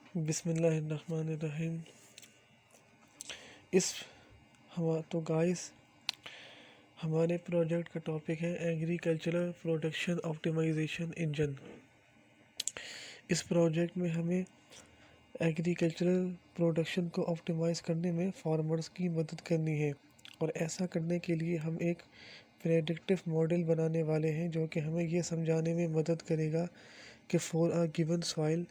बिस्मिल्लाहिर्रहमानिर्रहीम। इस तो गाइस, हमारे प्रोजेक्ट का टॉपिक है एग्रीकल्चरल प्रोडक्शन ऑप्टिमाइजेशन इंजन। इस प्रोजेक्ट में हमें एग्रीकल्चरल प्रोडक्शन को ऑप्टिमाइज़ करने में फार्मर्स की मदद करनी है, और ऐसा करने के लिए हम एक प्रेडिक्टिव मॉडल बनाने वाले हैं जो कि हमें ये समझाने में मदद करेगा कि for a given soil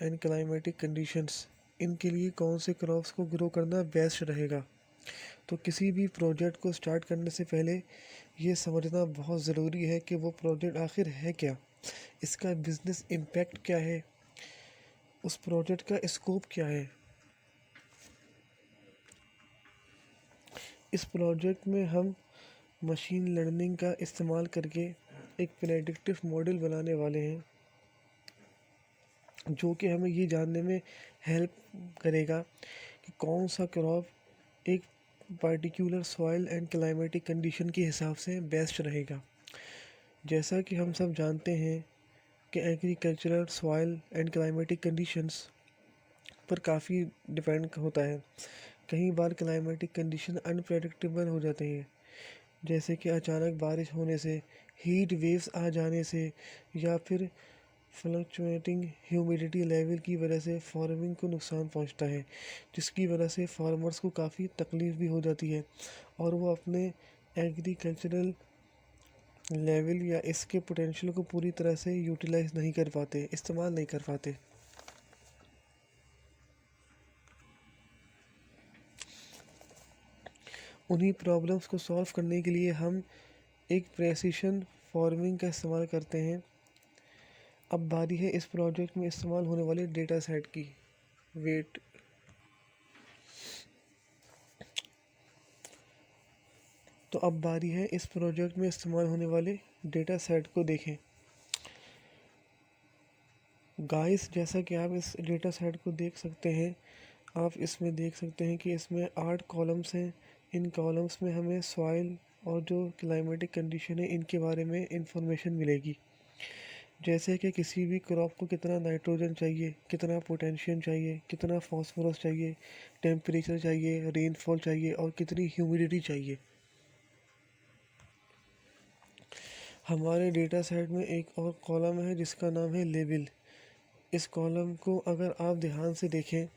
and climatic conditions इनके लिए कौन से क्रॉप्स को ग्रो करना बेस्ट रहेगा। तो किसी भी प्रोजेक्ट को स्टार्ट करने से पहले ये समझना बहुत ज़रूरी है कि वो प्रोजेक्ट आखिर है क्या, इसका बिजनेस इम्पैक्ट क्या है, उस प्रोजेक्ट का स्कोप क्या है। इस प्रोजेक्ट में हम मशीन लर्निंग का इस्तेमाल करके एक प्रेडिक्टिव मॉडल बनाने वाले हैं जो कि हमें ये जानने में हेल्प करेगा कि कौन सा क्रॉप एक particular soil and climatic condition के हिसाब से बेस्ट रहेगा। जैसा कि हम सब जानते हैं कि agricultural soil and climatic conditions पर काफ़ी डिपेंड होता है। कई बार क्लाइमेटिक कंडीशन अनप्रेडिक्टेबल हो जाते हैं, जैसे कि अचानक बारिश होने से, हीट वेव्स आ जाने से, या फिर फ्लक्चुएटिंग ह्यूमिडिटी लेवल की वजह से फार्मिंग को नुकसान पहुंचता है, जिसकी वजह से फार्मर्स को काफ़ी तकलीफ़ भी हो जाती है और वो अपने एग्रीकल्चरल लेवल या इसके पोटेंशियल को पूरी तरह से यूटिलाइज नहीं कर पाते, इस्तेमाल नहीं कर पाते। उन्हीं प्रॉब्लम्स को सॉल्व करने के लिए हम एक प्रेसिशन फार्मिंग का इस्तेमाल करते हैं। अब बारी है इस प्रोजेक्ट में इस्तेमाल होने वाले डेटा सेट की। वेट तो अब बारी है इस प्रोजेक्ट में इस्तेमाल होने वाले डेटा सेट को देखें। गाइस, जैसा कि आप इस डेटा सेट को देख सकते हैं, आप इसमें देख सकते हैं कि इसमें 8 कॉलम्स हैं। इन कॉलम्स में हमें सॉइल और जो क्लाइमेटिक कंडीशन है इनके बारे में इंफॉर्मेशन मिलेगी, जैसे कि किसी भी क्रॉप को कितना नाइट्रोजन चाहिए, कितना पोटेशियम चाहिए, कितना फास्फोरस चाहिए, टेम्परेचर चाहिए, रेनफॉल चाहिए और कितनी ह्यूमिडिटी चाहिए। हमारे डेटा सेट में एक और कॉलम है जिसका नाम है लेबल। इस कॉलम को अगर आप ध्यान से देखें,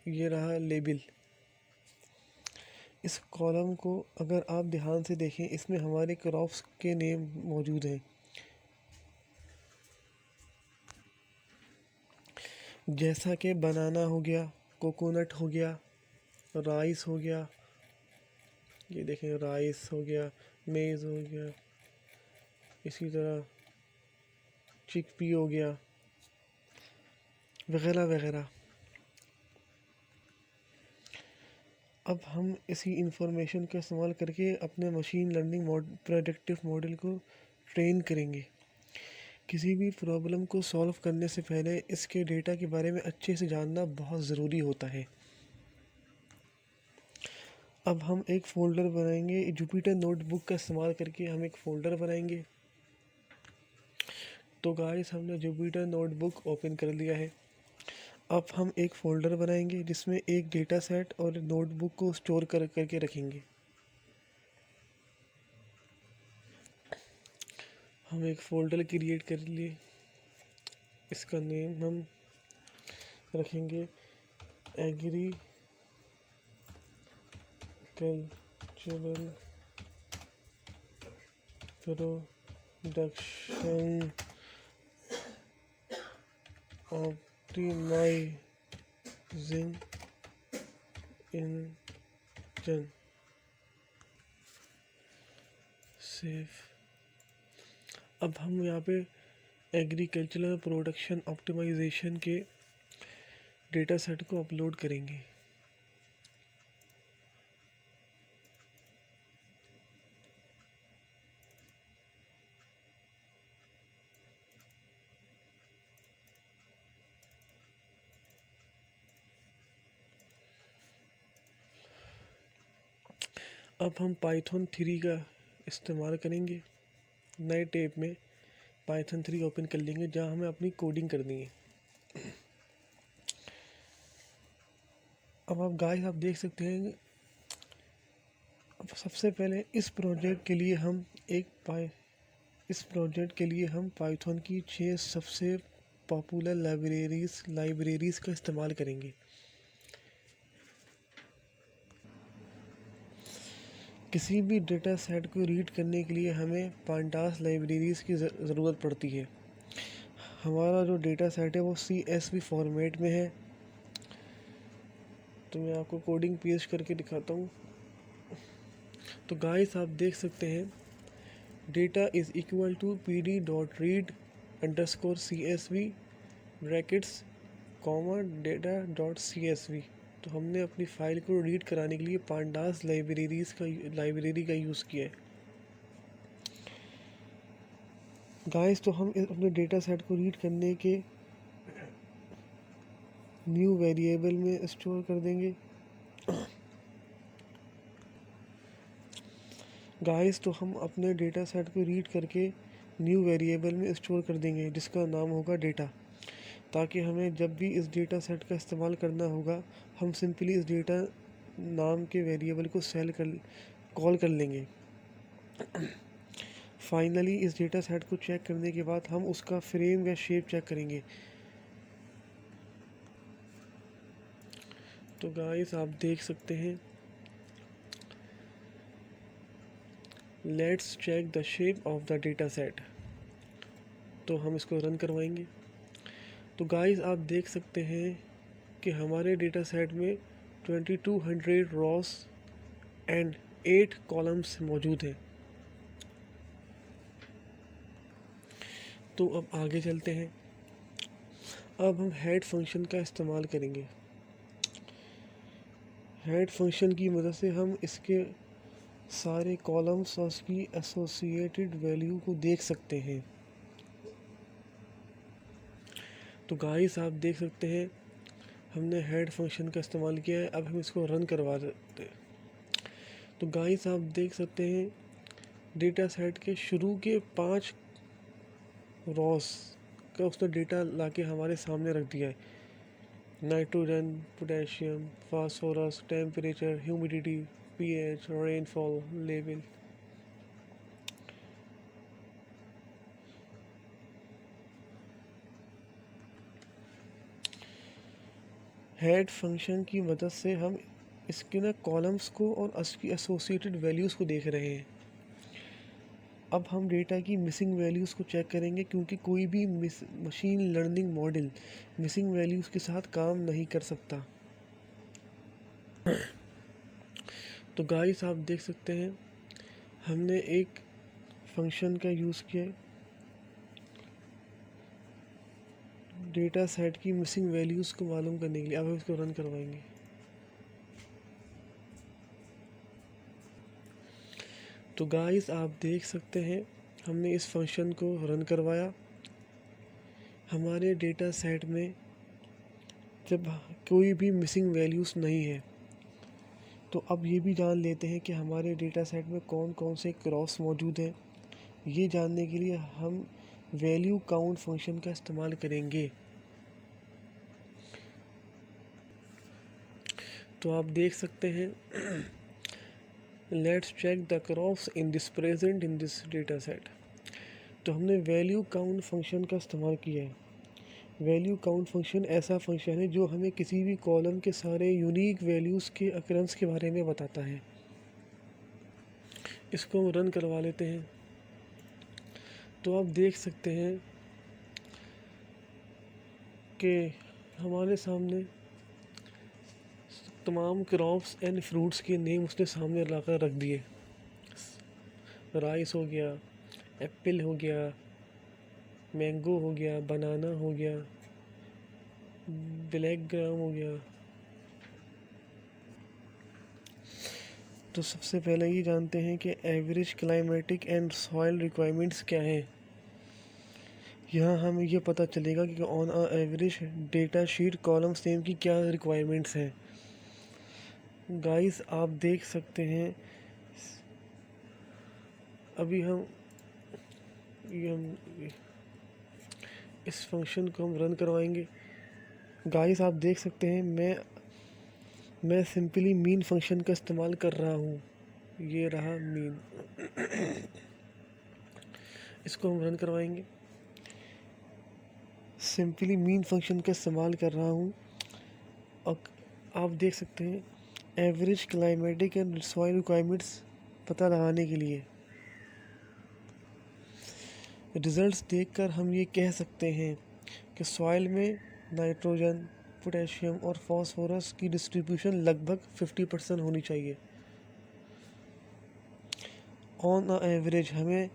ये रहा लेबल। इस कॉलम को अगर आप ध्यान से देखें, इसमें हमारे क्रॉप्स के नेम मौजूद हैं, जैसा कि बनाना हो गया, कोकोनट हो गया, राइस हो गया, ये देखें राइस हो गया, मेज़ हो गया, इसी तरह चिकपी हो गया, वगैरह वगैरह। अब हम इसी इंफॉर्मेशन का इस्तेमाल करके अपने मशीन लर्निंग प्रेडिक्टिव मॉडल को ट्रेन करेंगे। किसी भी प्रॉब्लम को सॉल्व करने से पहले इसके डेटा के बारे में अच्छे से जानना बहुत ज़रूरी होता है। अब हम एक फ़ोल्डर बनाएंगे, जुपिटर नोटबुक का इस्तेमाल करके हम एक फ़ोल्डर बनाएंगे। तो गाइस, हमने जुपिटर नोटबुक ओपन कर लिया है। अब हम एक फ़ोल्डर बनाएंगे जिसमें एक डेटा सेट और नोटबुक को स्टोर करके रखेंगे। हम एक फ़ोल्डर क्रिएट कर लिए, इसका नेम हम रखेंगे agricultural production optimising engine. Save. अब हम यहाँ पे एग्रीकल्चरल प्रोडक्शन ऑप्टिमाइजेशन के डेटा सेट को अपलोड करेंगे। अब हम पाइथन 3 का इस्तेमाल करेंगे। नए टैब में पाइथन 3 ओपन कर लेंगे जहाँ हमें अपनी कोडिंग करनी है। अब आप गाइस आप देख सकते हैं, अब सबसे पहले इस प्रोजेक्ट के लिए हम पाइथन की 6 सबसे पॉपुलर लाइब्रेरीज का इस्तेमाल करेंगे। किसी भी डेटा सेट को रीड करने के लिए हमें पांडास लाइब्रेरीज की ज़रूरत पड़ती है। हमारा जो डेटा सेट है वो CSV फॉर्मेट में है। तो मैं आपको कोडिंग पेश करके दिखाता हूँ। तो गाइस आप देख सकते हैं, data is equal to pd.read_csv brackets comma data.csv। तो हमने अपनी फ़ाइल को रीड कराने के लिए पांडास लाइब्रेरी का यूज़ किया है। गाइस तो हम अपने डेटा सेट को रीड करने के न्यू वेरिएबल में स्टोर कर देंगे। गाइस तो हम अपने डेटा सेट को रीड करके न्यू वेरिएबल में स्टोर कर देंगे जिसका नाम होगा डेटा, ताकि हमें जब भी इस डेटा सेट का इस्तेमाल करना होगा हम सिंपली इस डेटा नाम के वेरिएबल को कॉल कर लेंगे। फाइनली इस डेटा सेट को चेक करने के बाद हम उसका फ्रेम या शेप चेक करेंगे। तो गाइस आप देख सकते हैं, let's check the shape of the data set. तो हम इसको रन करवाएंगे। तो गाइस आप देख सकते हैं कि हमारे डेटा सेट में 2200 रॉस एंड 8 कॉलम्स मौजूद हैं। तो अब आगे चलते हैं। अब हम हेड फंक्शन का इस्तेमाल करेंगे। हेड फंक्शन की मदद से हम इसके सारे कॉलम्स और उसकी एसोसिएटेड वैल्यू को देख सकते हैं। तो गाइस आप देख सकते हैं, हमने हेड फंक्शन का इस्तेमाल किया है। अब हम इसको रन करवा देते हैं। तो गाइस आप देख सकते हैं, डेटा सेट के शुरू के 5 रॉस का उसने डेटा लाके हमारे सामने रख दिया है। Nitrogen, potassium, phosphorus, temperature, humidity, pH, rainfall level. Head function की मदद से हम इसके कॉलम्स को और उसकी एसोसिएटेड वैल्यूज़ को देख रहे हैं। अब हम डेटा की मिसिंग वैल्यूज़ को चेक करेंगे, क्योंकि कोई भी machine learning model missing values के साथ काम नहीं कर सकता। तो गाइस आप देख सकते हैं, हमने एक फंक्शन का यूज़ किया डेटा सेट की मिसिंग वैल्यूज़ को मालूम करने के लिए। अब हम इसको रन करवाएंगे। तो गाइस आप देख सकते हैं, हमने इस फंक्शन को रन करवाया। हमारे डेटा सेट में जब कोई भी मिसिंग वैल्यूज़ नहीं है, तो अब ये भी जान लेते हैं कि हमारे डेटा सेट में कौन कौन से क्रॉस मौजूद हैं। ये जानने के लिए हम वैल्यू काउंट फंक्शन का इस्तेमाल करेंगे। तो आप देख सकते हैं, let's check the cross in this present in this data set. तो हमने वैल्यू काउंट फंक्शन का इस्तेमाल किया है। वैल्यू काउंट फंक्शन ऐसा फंक्शन है जो हमें किसी भी कॉलम के सारे यूनिक वैल्यूज़ के अकरेंस के बारे में बताता है। इसको हम रन करवा लेते हैं। तो आप देख सकते हैं कि हमारे सामने तमाम क्रॉप्स एंड फ्रूट्स के नेम उसने सामने लाकर रख दिए। राइस हो गया, एप्पल हो गया, मैंगो हो गया, बनाना हो गया, ब्लैक ग्राम हो गया। तो सबसे पहले ये जानते हैं कि average climatic and soil requirements क्या है। यहाँ हमें ये पता चलेगा कि on a average data sheet columns name की क्या रिक्वायरमेंट्स हैं। गाइस आप देख सकते हैं, अभी हम इस फंक्शन को हम रन करवाएंगे। गाइस आप देख सकते हैं मैं सिंपली मीन फंक्शन का इस्तेमाल कर रहा हूँ। ये रहा मीन। इसको हम रन करवाएंगे। सिंपली मीन फंक्शन का इस्तेमाल कर रहा हूँ और आप देख सकते हैं average climatic and soil requirements पता लगाने के लिए रिजल्ट्स देखकर हम ये कह सकते हैं कि सॉइल में नाइट्रोजन, पोटेशियम और फास्फोरस की डिस्ट्रीब्यूशन लगभग 50% होनी चाहिए। ऑन अ एवरेज हमें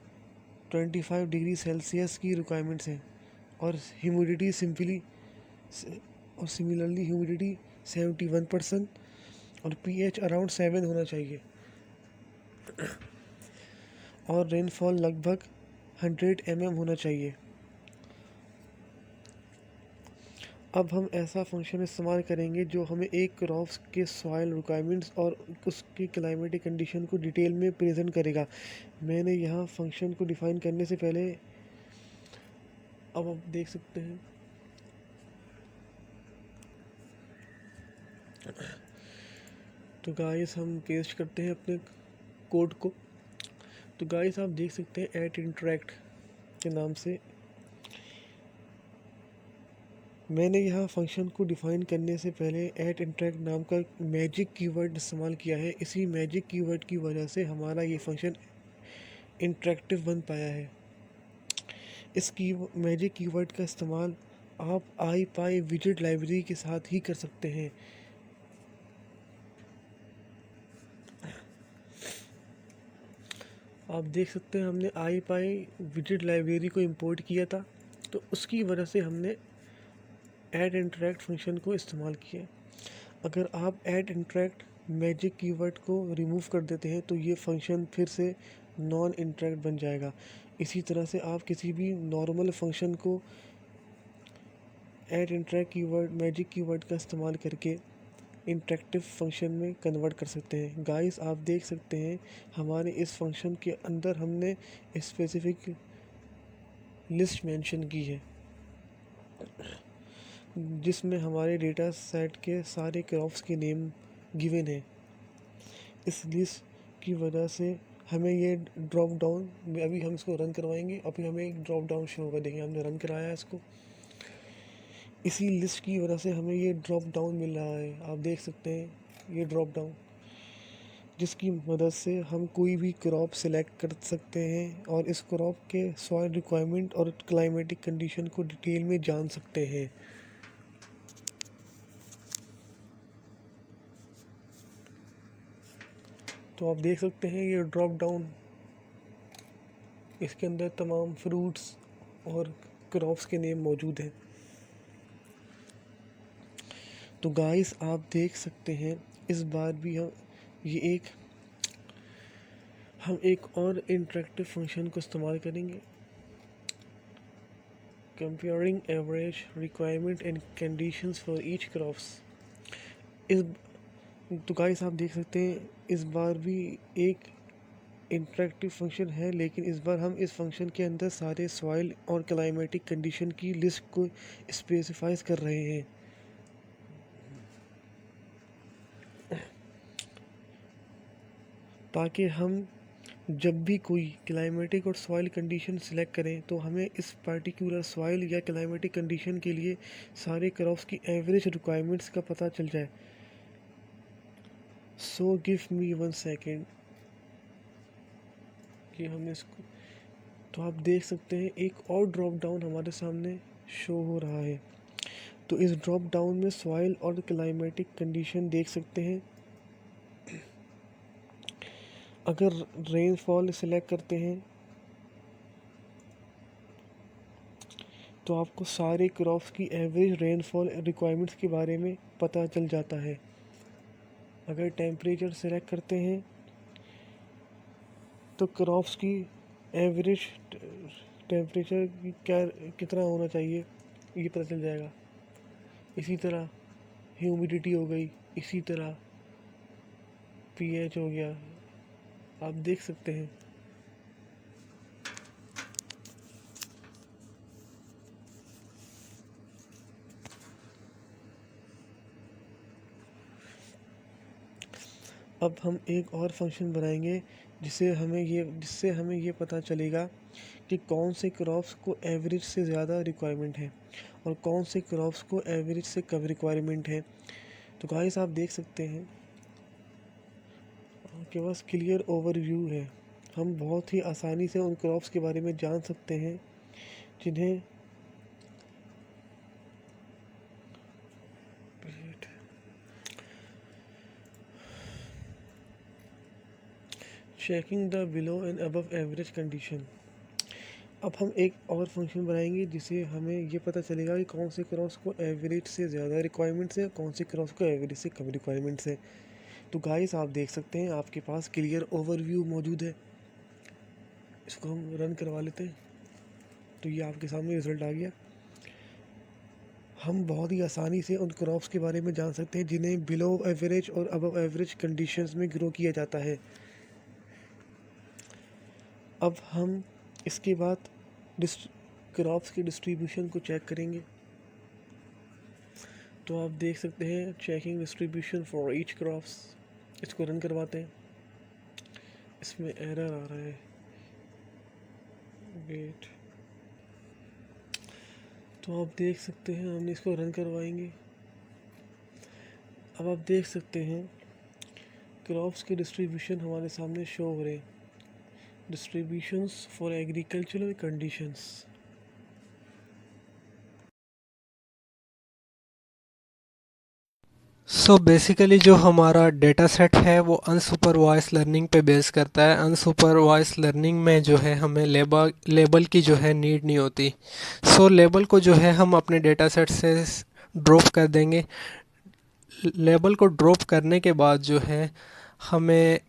25 डिग्री सेल्सियस की रिक्वायरमेंट्स हैं और ह्यूमिडिटी सिमिलरली ह्यूमिडिटी 71% और पीएच अराउंड 7 होना चाहिए और रेनफॉल लगभग 100 mm होना चाहिए। अब हम ऐसा फंक्शन इस्तेमाल करेंगे जो हमें एक क्रॉप्स के सॉइल रिक्वायरमेंट्स और उसकी क्लाइमेटिक कंडीशन को डिटेल में प्रेजेंट करेगा। मैंने यहाँ फंक्शन को डिफ़ाइन करने से पहले अब आप देख सकते हैं तो गाइस हम पेस्ट करते हैं अपने कोड को। तो गाइस आप देख सकते हैं एट इंटरेक्ट के नाम से मैंने यहाँ फंक्शन को डिफ़ाइन करने से पहले एट इंटरेक्ट नाम का मैजिक कीवर्ड इस्तेमाल किया है। इसी मैजिक कीवर्ड की वजह से हमारा ये फंक्शन इंटरेक्टिव बन पाया है। इस की मैजिक कीवर्ड का इस्तेमाल आप IPy विजेट लाइब्रेरी के साथ ही कर सकते हैं। आप देख सकते हैं हमने IPy विजेट लाइब्रेरी को इंपोर्ट किया था, तो उसकी वजह से हमने ऐड इंटरेक्ट फंक्शन को इस्तेमाल किया। अगर आप ऐड इंटरेक्ट मैजिक कीवर्ड को रिमूव कर देते हैं तो ये फंक्शन फिर से नॉन इंटरेक्ट बन जाएगा। इसी तरह से आप किसी भी नॉर्मल फंक्शन को add interact keyword magic keyword का इस्तेमाल करके इंटरेक्टिव फंक्शन में कन्वर्ट कर सकते हैं। गाइस आप देख सकते हैं हमारे इस फंक्शन के अंदर हमने स्पेसिफिक लिस्ट मेंशन की है जिसमें हमारे डेटा सेट के सारे क्रॉप्स के नेम गिवन है। इस लिस्ट की वजह से हमें ये ड्रॉप डाउन अभी हम इसको रन करवाएंगे। अभी हमें एक ड्रॉप डाउन शो होगा। देखिए हमने रन कराया इसको। इसी लिस्ट की वजह से हमें ये ड्रॉप डाउन मिल रहा है। आप देख सकते हैं ये ड्रॉप डाउन जिसकी मदद से हम कोई भी क्रॉप सेलेक्ट कर सकते हैं और इस क्रॉप के सॉइल रिक्वायरमेंट और क्लाइमेटिक कंडीशन को डिटेल में जान सकते हैं। तो आप देख सकते हैं ये ड्रॉप डाउन इसके अंदर तमाम फ्रूट्स और क्रॉप्स के नेम मौजूद हैं। तो गाइस आप देख सकते हैं इस बार भी हम एक और इंटरेक्टिव फंक्शन को इस्तेमाल करेंगे। Comparing average requirement and conditions for each crops. इस तो गाइस आप देख सकते हैं इस बार भी एक इंटरेक्टिव फंक्शन है, लेकिन इस बार हम इस फंक्शन के अंदर सारे सॉइल और क्लाइमेटिक कंडीशन की लिस्ट को स्पेसिफाइज कर रहे हैं। ताकि हम जब भी कोई क्लाइमेटिक और सॉइल कंडीशन सिलेक्ट करें तो हमें इस पर्टिकुलर सॉइल या क्लाइमेटिक कंडीशन के लिए सारे क्रॉप्स की एवरेज रिक्वायरमेंट्स का पता चल जाए। सो गिव मी 1 सेकेंड कि हम इसको तो आप देख सकते हैं एक और ड्रॉप डाउन हमारे सामने शो हो रहा है। तो इस ड्रॉप डाउन में सॉइल और क्लाइमेटिक कंडीशन देख सकते हैं। अगर रेनफॉल सिलेक्ट करते हैं तो आपको सारे क्रॉप्स की एवरेज रेनफॉल रिक्वायरमेंट्स के बारे में पता चल जाता है। अगर टेम्परेचर सेलेक्ट करते हैं तो क्रॉप्स की एवरेज टेम्परेचर कितना होना चाहिए ये पता चल जाएगा। इसी तरह ह्यूमिडिटी हो गई, इसी तरह पीएच हो गया। आप देख सकते हैं अब हम एक और फंक्शन बनाएंगे जिससे हमें ये पता चलेगा कि कौन से क्रॉप्स को एवरेज से ज़्यादा रिक्वायरमेंट है और कौन से क्रॉप्स को एवरेज से कम रिक्वायरमेंट है। तो गाइस आप देख सकते हैं आपके पास क्लियर ओवरव्यू है। हम बहुत ही आसानी से उन क्रॉप्स के बारे में जान सकते हैं जिन्हें checking the below and above average condition. अब हम एक और फंक्शन बनाएंगे जिससे हमें ये पता चलेगा कि कौन से क्रॉप्स को एवरेज से ज़्यादा रिक्वायरमेंट्स है, कौन से क्रॉप्स को एवरेज से कम रिक्वायरमेंट्स है। तो गाइस आप देख सकते हैं आपके पास क्लियर ओवरव्यू मौजूद है। इसको हम रन करवा लेते हैं तो ये आपके सामने रिज़ल्ट आ गया। हम बहुत ही आसानी से उन क्रॉप्स के बारे में जान सकते हैं जिन्हें बिलो एवरेज और अबव एवरेज कंडीशंस में ग्रो किया जाता है। अब हम इसके बाद क्रॉप्स की डिस्ट्रीब्यूशन को चेक करेंगे। तो आप देख सकते हैं checking distribution for each crops. इसको रन करवाते हैं। इसमें एरर आ रहा है, वेट। तो आप देख सकते हैं हमने इसको रन करवाएंगे। अब आप देख सकते हैं क्रॉप्स के डिस्ट्रीब्यूशन हमारे सामने शो हो रहे हैं। Distributions for agricultural conditions. So basically जो हमारा डेटा सेट है वो अनसुपरवाइज लर्निंग पे बेस करता है। अनसुपरवाइज लर्निंग में जो है हमें लेबल की जो है नीड नहीं होती। सो लेबल को जो है हम अपने डेटा सेट से ड्रॉप कर देंगे। लेबल को ड्रॉप करने के बाद जो है हमें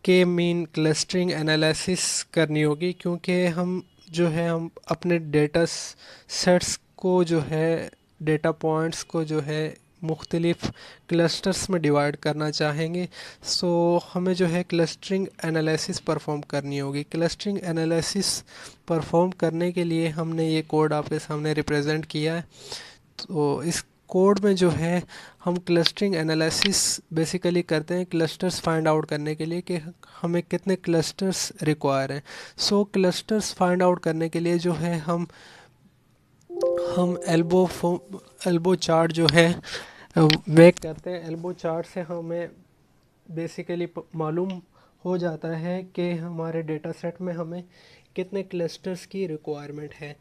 के मीन क्लस्टरिंग एनालिसिस करनी होगी, क्योंकि हम अपने डेटा सेट्स को जो है डेटा पॉइंट्स को जो है मुख्तलिफ़ क्लस्टर्स में डिवाइड करना चाहेंगे। सो हमें जो है क्लस्टरिंग एनालिसिस परफॉर्म करनी होगी। क्लस्टरिंग एनालिसिस परफॉर्म करने के लिए हमने ये कोड आपके सामने रिप्रेजेंट किया है। तो इस कोड में जो है हम क्लस्टरिंग एनालिसिस बेसिकली करते हैं क्लस्टर्स फाइंड आउट करने के लिए कि हमें कितने क्लस्टर्स रिक्वायर हैं। सो क्लस्टर्स फाइंड आउट करने के लिए जो है हम एल्बो चार्ट जो है मेक करते हैं। एल्बो चार्ट से हमें बेसिकली मालूम हो जाता है कि हमारे डेटा सेट में हमें कितने क्लस्टर्स की रिक्वायरमेंट है।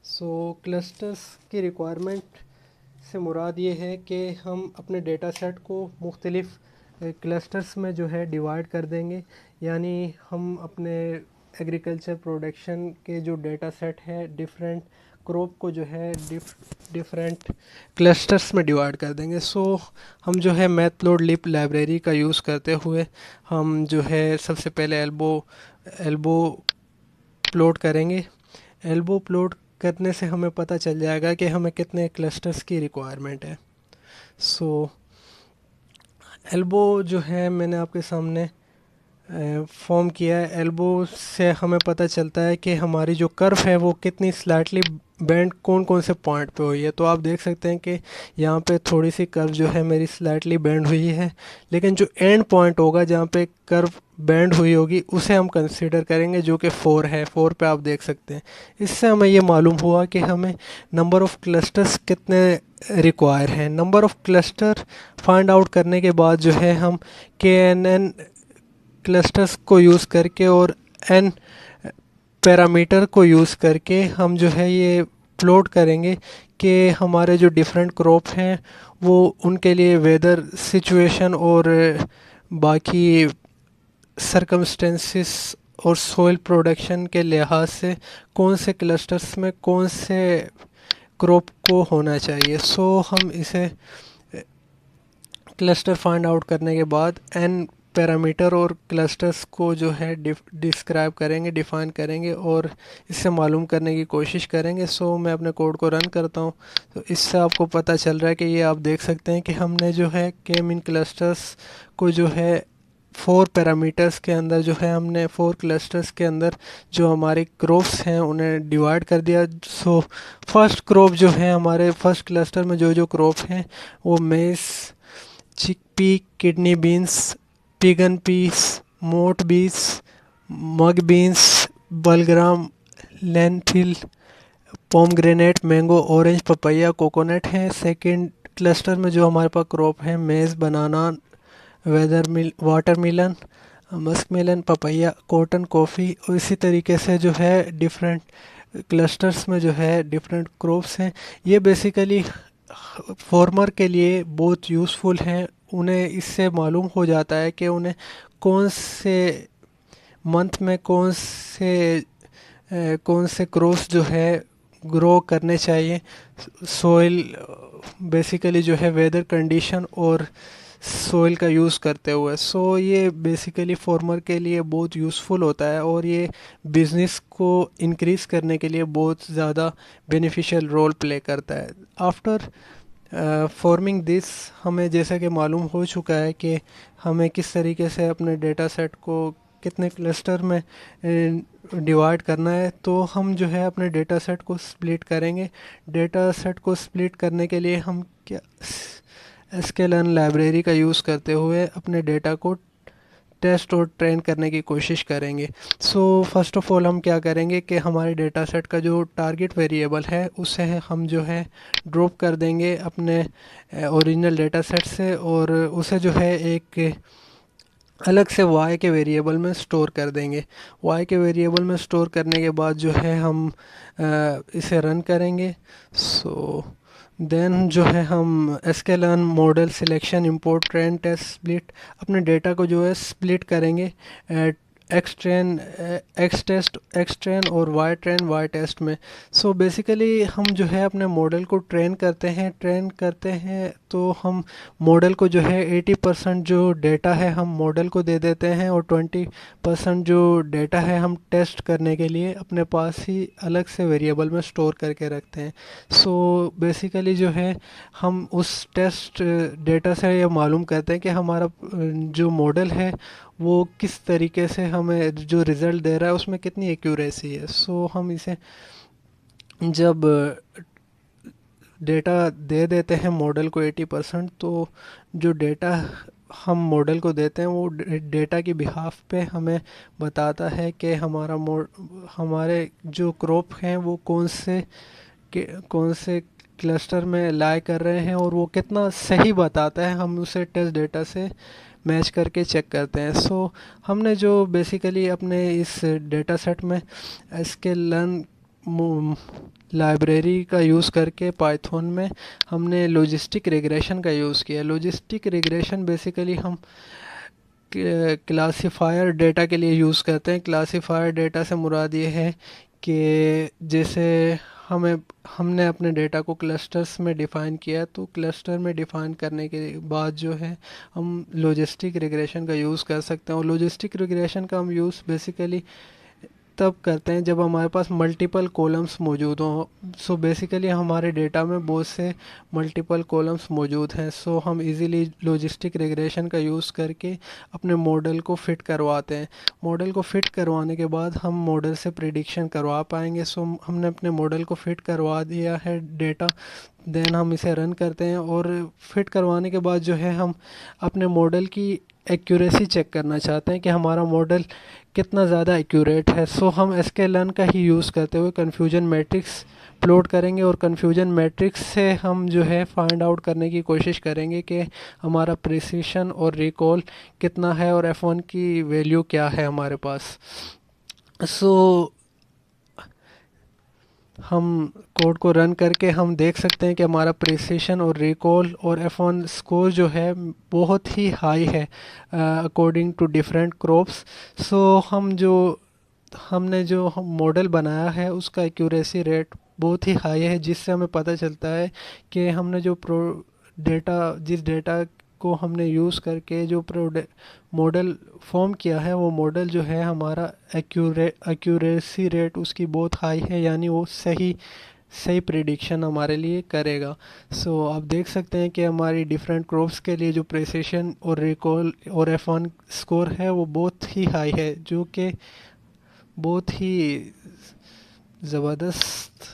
सो क्लस्टर्स की रिक्वायरमेंट से मुराद ये है कि हम अपने डेटा सेट को मुख्तलिफ़ क्लस्टर्स में जो है डिवाइड कर देंगे। यानी हम अपने एग्रीकल्चर प्रोडक्शन के जो डेटा सेट है डिफरेंट क्रॉप को जो है डिफरेंट क्लस्टर्स में डिवाइड कर देंगे। सो हम जो है मैटप्लोटलिब लाइब्रेरी का यूज़ करते हुए हम जो है सबसे पहले एल्बो प्लॉट करेंगे। एल्बो प्लॉट करने से हमें पता चल जाएगा कि हमें कितने क्लस्टर्स की रिक्वायरमेंट है। सो एल्बो जो है मैंने आपके सामने फॉर्म किया है। एल्बो से हमें पता चलता है कि हमारी जो कर्व है वो कितनी स्लाइटली बेंड कौन कौन से पॉइंट पे हुई है। तो आप देख सकते हैं कि यहाँ पे थोड़ी सी कर्व जो है मेरी स्लाइटली बेंड हुई है, लेकिन जो एंड पॉइंट होगा जहाँ पे कर्व बेंड हुई होगी उसे हम कंसीडर करेंगे, जो कि 4 है। 4 पे आप देख सकते हैं। इससे हमें ये मालूम हुआ कि हमें नंबर ऑफ़ क्लस्टर्स कितने रिक्वायर हैं। Number of cluster find out करने के बाद जो है हम KNN क्लस्टर्स को यूज़ करके और n पैरामीटर को यूज़ करके हम जो है ये प्लॉट करेंगे कि हमारे जो डिफरेंट क्रॉप हैं वो उनके लिए वेदर सिचुएशन और बाकी सरकमस्टेंसेस और सोइल प्रोडक्शन के लिहाज से कौन से क्लस्टर्स में कौन से क्रॉप को होना चाहिए। सो हम इसे क्लस्टर फाइंड आउट करने के बाद n पैरामीटर और क्लस्टर्स को जो है डिस्क्राइब करेंगे, डिफ़ाइन करेंगे और इससे मालूम करने की कोशिश करेंगे। सो मैं अपने कोड को रन करता हूँ तो इससे आपको पता चल रहा है कि ये आप देख सकते हैं कि हमने जो है के मीन क्लस्टर्स को जो है 4 पैरामीटर्स के अंदर जो है हमने 4 क्लस्टर्स के अंदर जो हमारे क्रॉप्स हैं उन्हें डिवाइड कर दिया। सो फर्स्ट क्रॉप जो है हमारे फर्स्ट क्लस्टर में जो क्रॉप हैं वो maize, chickpea, kidney beans, pigeon peas, moth beans, mung beans, black gram, lentil, pomegranate, mango, orange, papaya, coconut है। सेकंड क्लस्टर में जो हमारे पास क्रॉप है, maize, banana, watermelon, muskmelon, papaya, cotton, coffee. और इसी तरीके से जो है डिफरेंट क्लस्टर्स में जो है डिफरेंट क्रॉप्स हैं। ये बेसिकली फार्मर के लिए बहुत यूज़फुल हैं। उन्हें इससे मालूम हो जाता है कि उन्हें कौन से मंथ में कौन से क्रॉप्स जो है ग्रो करने चाहिए। सोइल बेसिकली जो है वेदर कंडीशन और सोइल का यूज़ करते हुए। सो ये बेसिकली फार्मर के लिए बहुत यूज़फुल होता है और ये बिज़नेस को इंक्रीज़ करने के लिए बहुत ज़्यादा बेनिफिशियल रोल प्ले करता है। आफ्टर फॉर्मिंग दिस, हमें जैसा कि मालूम हो चुका है कि हमें किस तरीके से अपने डेटा सेट को कितने क्लस्टर में डिवाइड करना है। तो हम जो है अपने डेटा सेट को स्प्लिट करेंगे। डेटा सेट को स्प्लिट करने के लिए हम क्या sklearn लाइब्रेरी का यूज़ करते हुए अपने डेटा को टेस्ट और ट्रेन करने की कोशिश करेंगे। सो फर्स्ट ऑफ ऑल हम क्या करेंगे कि हमारे डेटा सेट का जो टारगेट वेरिएबल है उसे हम जो है ड्रॉप कर देंगे अपने ओरिजिनल डेटा सेट से, और उसे जो है एक अलग से y के वेरिएबल में स्टोर कर देंगे। y के वेरिएबल में स्टोर करने के बाद जो है हम इसे रन करेंगे। सो देन जो है हम sklearn model selection import train test split अपने डेटा को जो है स्प्लिट करेंगे X train X test X train और वाई ट्रेन वाई टेस्ट में। सो बेसिकली हम जो है अपने मॉडल को ट्रेन करते हैं तो हम मॉडल को जो है 80% जो डेटा है हम मॉडल को दे देते हैं और 20% जो डेटा है हम टेस्ट करने के लिए अपने पास ही अलग से वेरिएबल में स्टोर करके रखते हैं। सो बेसिकली जो है हम उस टेस्ट डेटा से ये मालूम करते हैं कि हमारा जो मॉडल है वो किस तरीके से हमें जो रिज़ल्ट दे रहा है उसमें कितनी एक्यूरेसी है। सो हम इसे जब डेटा दे देते हैं मॉडल को 80%, तो जो डेटा हम मॉडल को देते हैं वो डेटा की बिहाफ पे हमें बताता है कि हमारे जो क्रॉप हैं वो कौन से क्लस्टर में लाई कर रहे हैं और वो कितना सही बताता है। हम उसे टेस्ट डेटा से मैच करके चेक करते हैं। सो हमने जो बेसिकली अपने इस डेटा सेट में sklearn लाइब्रेरी का यूज़ करके पाइथन में हमने लॉजिस्टिक रिग्रेशन का यूज़ किया। लॉजिस्टिक रिग्रेशन बेसिकली हम क्लासिफायर डेटा के लिए यूज़ करते हैं। क्लासिफायर डेटा से मुराद ये है कि जैसे हमने अपने डेटा को क्लस्टर्स में डिफ़ाइन किया, तो क्लस्टर में डिफ़ाइन करने के बाद जो है हम लॉजिस्टिक रिग्रेशन का यूज़ कर सकते हैं। और लॉजिस्टिक रिग्रेशन का हम यूज़ बेसिकली तब करते हैं जब हमारे पास मल्टीपल कॉलम्स मौजूद हों। सो बेसिकली हमारे डेटा में बहुत से मल्टीपल कॉलम्स मौजूद हैं। सो हम इजीली लॉजिस्टिक रिग्रेशन का यूज़ करके अपने मॉडल को फिट करवाते हैं। मॉडल को फिट करवाने के बाद हम मॉडल से प्रिडिक्शन करवा पाएंगे। सो हमने अपने मॉडल को फिट करवा दिया है डेटा, देन हम इसे रन करते हैं और फिट करवाने के बाद जो है हम अपने मॉडल की एक्यूरेसी चेक करना चाहते हैं कि हमारा मॉडल कितना ज़्यादा एक्यूरेट है। सो हम sklearn का ही यूज़ करते हुए कन्फ्यूजन मैट्रिक्स प्लॉट करेंगे और कन्फ्यूजन मैट्रिक्स से हम जो है फाइंड आउट करने की कोशिश करेंगे कि हमारा प्रिसिशन और रिकॉल कितना है और f1 की वैल्यू क्या है हमारे पास। सो हम कोड को रन करके हम देख सकते हैं कि हमारा प्रिसिशन और रिकॉल और f1 स्कोर जो है बहुत ही हाई है अकॉर्डिंग टू डिफरेंट क्रॉप्स। सो हमने जो मॉडल बनाया है उसका एक्यूरेसी रेट बहुत ही हाई है, जिससे हमें पता चलता है कि हमने जिस डेटा को हमने यूज़ करके जो मॉडल फॉर्म किया है वो मॉडल जो है हमारा एक्यूरेसी रेट उसकी बहुत हाई है, यानी वो सही प्रिडिक्शन हमारे लिए करेगा। सो आप देख सकते हैं कि हमारी डिफरेंट क्रॉप्स के लिए जो प्रिसिशन और रिकॉल और f1 स्कोर है वो बहुत ही हाई है, जो कि बहुत ही ज़बरदस्त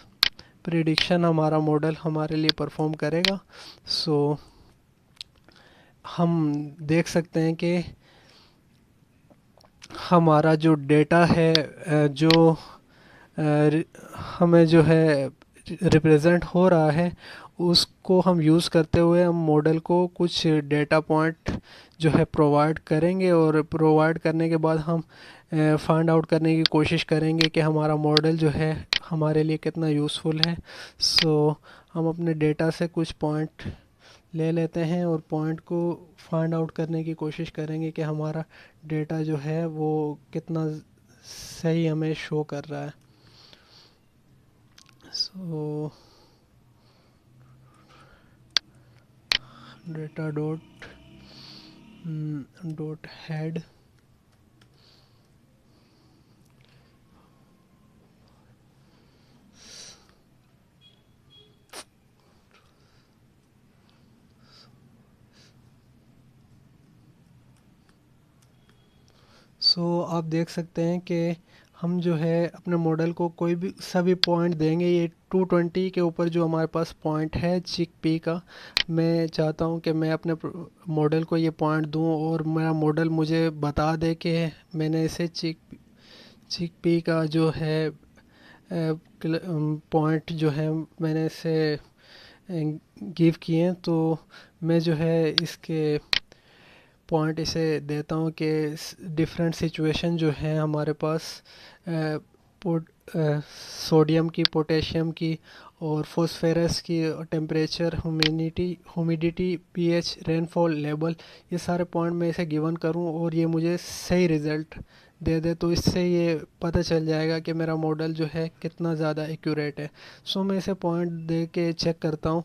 प्रिडिक्शन हमारा मॉडल हमारे लिए परफॉर्म करेगा। सो हम देख सकते हैं कि हमारा जो डेटा है जो हमें जो है रिप्रेजेंट हो रहा है उसको हम यूज़ करते हुए हम मॉडल को कुछ डेटा पॉइंट जो है प्रोवाइड करेंगे और प्रोवाइड करने के बाद हम फाइंड आउट करने की कोशिश करेंगे कि हमारा मॉडल जो है हमारे लिए कितना यूज़फुल है। हम अपने डेटा से कुछ पॉइंट ले लेते हैं और पॉइंट को फाइंड आउट करने की कोशिश करेंगे कि हमारा डेटा जो है वो कितना सही हमें शो कर रहा है। सो डेटा डॉट हेड आप देख सकते हैं कि हम जो है अपने मॉडल को कोई भी सभी पॉइंट देंगे। ये 220 के ऊपर जो हमारे पास पॉइंट है चिक पी का, मैं चाहता हूँ कि मैं अपने मॉडल को ये पॉइंट दूँ और मेरा मॉडल मुझे बता दे कि मैंने इसे चिक पी का जो है पॉइंट जो है मैंने इसे गिव किए हैं। तो मैं जो है इसके पॉइंट इसे देता हूँ कि डिफरेंट सिचुएशन जो है हमारे पास सोडियम की, पोटेशियम की और फॉस्फेरस की, temperature, humidity, pH, rainfall level, ये सारे पॉइंट मैं इसे गिवन करूँ और ये मुझे सही रिज़ल्ट दे दे, तो इससे ये पता चल जाएगा कि मेरा मॉडल जो है कितना ज़्यादा एक्यूरेट है। मैं इसे पॉइंट दे के चेक करता हूँ।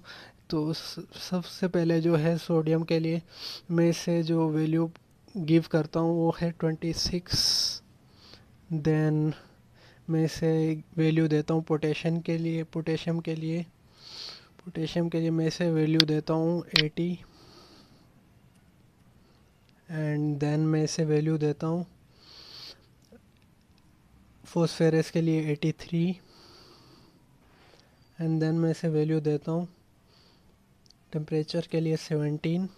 तो सबसे पहले जो है सोडियम के लिए मैं इसे जो वैल्यू गिव करता हूँ वो है 26। देन मैं इसे वैल्यू देता हूँ पोटेशियम के लिए मैं इसे वैल्यू देता हूँ 80। एंड देन मैं इसे वैल्यू देता हूँ फॉस्फेरस के लिए 83। एंड देन मैं इसे वैल्यू देता हूँ टेम्परेचर के लिए 17।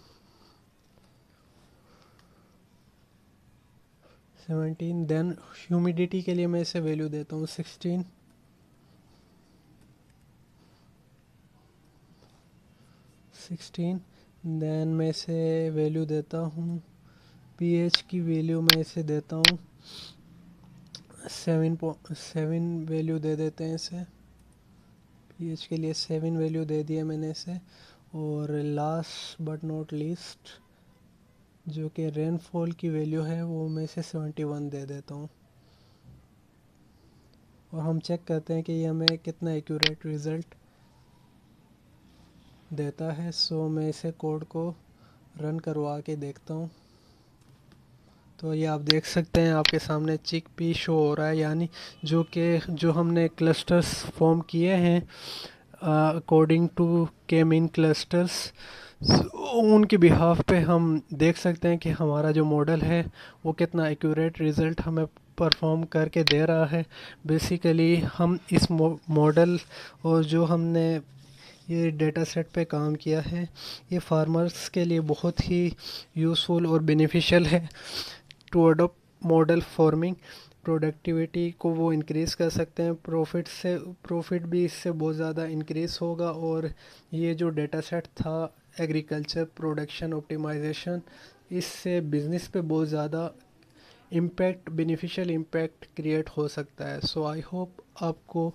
देन ह्यूमिडिटी के लिए मैं इसे वैल्यू देता हूँ 16। देन मैं इसे वैल्यू देता हूँ पीएच की वैल्यू मैं इसे देता हूँ 7 वैल्यू दे देते हैं इसे। पीएच के लिए 7 वैल्यू दे दिया मैंने इसे। और लास्ट बट नॉट लीस्ट जो कि रेनफॉल की वैल्यू है वो मैं इसे 71 दे देता हूँ। और हम चेक करते हैं कि ये हमें कितना एक्यूरेट रिज़ल्ट देता है। मैं इसे कोड को रन करवा के देखता हूँ। तो ये आप देख सकते हैं आपके सामने चिक पी शो हो रहा है, यानी जो हमने क्लस्टर्स फॉर्म किए हैं अकॉर्डिंग टू के मीन क्लस्टर्स, उनके बिहाफ पे हम देख सकते हैं कि हमारा जो मॉडल है वो कितना एक्यूरेट रिज़ल्ट हमें परफॉर्म करके दे रहा है। बेसिकली हम इस मॉडल और जो हमने ये डेटा सेट पे काम किया है ये फार्मर्स के लिए बहुत ही यूज़फुल और बेनिफिशियल है to adopt model farming. Productivity को वो इंक्रीज़ कर सकते हैं, प्रॉफिट भी इससे बहुत ज़्यादा इंक्रीज़ होगा। और ये जो डेटा सेट था एग्रीकल्चर प्रोडक्शन ऑप्टिमाइजेशन, इससे बिज़नेस पे बहुत ज़्यादा बेनिफिशियल इम्पैक्ट क्रिएट हो सकता है। आई होप आपको